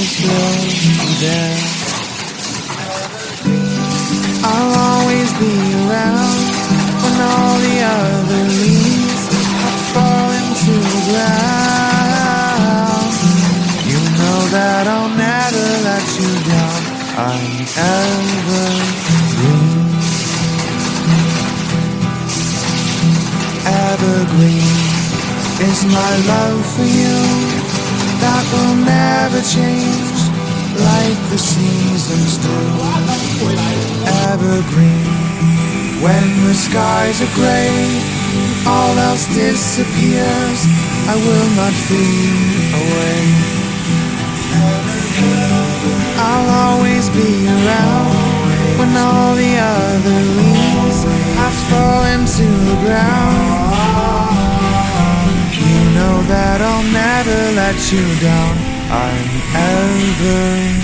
still be there. I'll always be around when all the other leaves have fallen to the ground. You know that I'll never let you down. I'm evergreen. Evergreen is my love for you that will never change like the seasons do. Evergreen, when the skies are gray, all else disappears, I will not fade away. I'll always be around when all the other leaves have fallen to the ground. You know that I'll never let you down. I'm evergreen.